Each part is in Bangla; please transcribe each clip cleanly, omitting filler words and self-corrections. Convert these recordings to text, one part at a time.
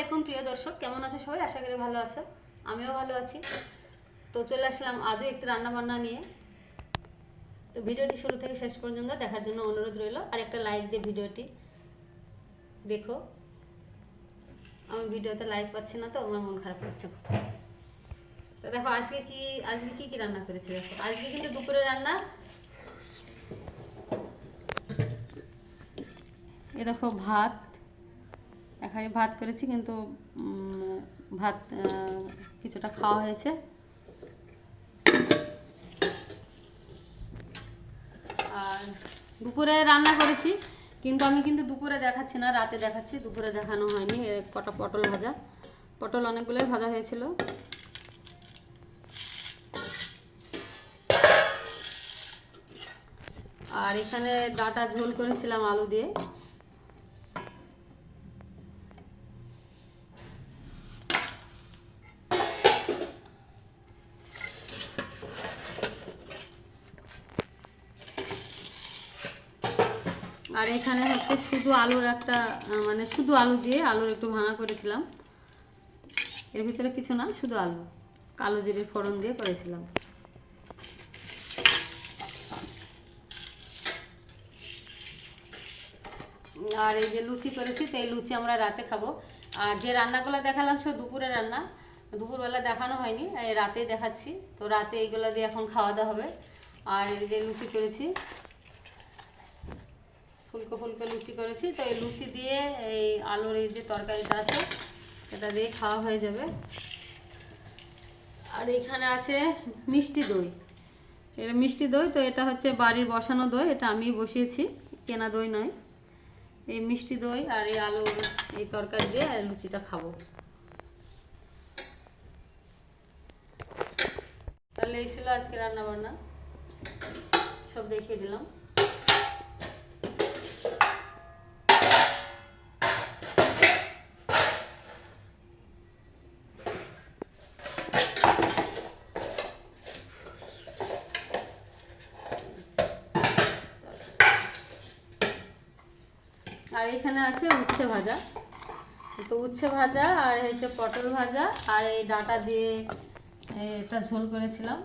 আলাইকুম প্রিয় দর্শক, কেমন আছো সবাই? আশা করি ভালো আছো, আমিও ভালো আছি। তো চলে আসলাম আজও একটি রান্নাবান্না নিয়ে। তো ভিডিওটি শুরু থেকে শেষ পর্যন্ত দেখার জন্য অনুরোধ রইল, আর একটা লাইক দিয়ে ভিডিওটি দেখো। আমি ভিডিওতে লাইক পাচ্ছি না, তো আমার মন খারাপ করছে। তো দেখো আজকে কি কি রান্না করেছি। দেখো আজকে কিন্তু দুপুরে রান্না, এ দেখো ভাত, এখানে ভাত করেছি, কিন্তু ভাত কিছুটা খাওয়া হয়েছে। আর দুপুরে রান্না করেছি, কিন্তু আমি দুপুরে দেখাচ্ছি না, রাতে দেখাচ্ছি। দুপুরে দেখানো হয়নি। কটা পটল ভাজা, পটল অনেকগুলোই ভাজা হয়েছিল। আর এখানে ডাঁটা ঝোল করেছিলাম আলু দিয়ে। আর এখানে হচ্ছে শুধু আলুর একটা শুধু আলু দিয়ে আলুর একটু ভাঙা করেছিলাম। এর ভিতরে কিছু না, শুধু আলু, কালো জিরের ফোড়ন দিয়ে করেছিলাম। আর এই যে লুচি করেছি, তো এই লুচি আমরা রাতে খাবো। আর যে রান্নাগুলো দেখালাম সব দুপুরে রান্না, দুপুরবেলা দেখানো হয়নি, রাতেই দেখাচ্ছি। তো রাতে এইগুলো দিয়ে এখন খাওয়া দাওয়া হবে। আর এই যে লুচি করেছি, ফুলকো ফুলকো লুচি করেছি। তো এই লুচি দিয়ে এই আলুর এই যে তরকারিটা আছে, এটা দিয়ে খাওয়া হয়ে যাবে। আর এখানে আছে মিষ্টি দই। এটা মিষ্টি দই, তো এটা হচ্ছে বাড়ির বসানো দই, এটা আমি বসিয়েছি, কেনা দই নয়। এই মিষ্টি দই আর এই আলুর এই তরকারি দিয়ে লুচিটা খাবো। তাহলে এই ছিল আজকে রান্না বান্না, সব দেখিয়ে দিলাম। আর এখানে আছে উচ্ছে ভাজা। তো উচ্ছে ভাজা আর হচ্ছে পটল ভাজা, আর এই ডাঁটা দিয়ে এটা ঝোল করেছিলাম,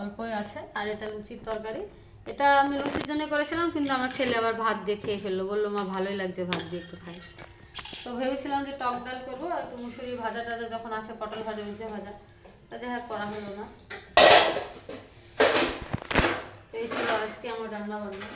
অল্পই আছে। আর এটা লুচির তরকারি, এটা আমি লুচির জন্য করেছিলাম, কিন্তু আমার ছেলে আবার ভাত দিয়ে খেয়ে ফেললো, বললো মা ভালোই লাগছে, ভাত দিয়ে একটু খাই। তো ভেবেছিলাম যে টক ডাল করবো, একটু মুসুরি ভাজা টাজা যখন আছে, পটল ভাজা উচ্ছে ভাজা, তা যাই হোক করা হলো না। এই ছিল আজকে আমার রান্না বান্না।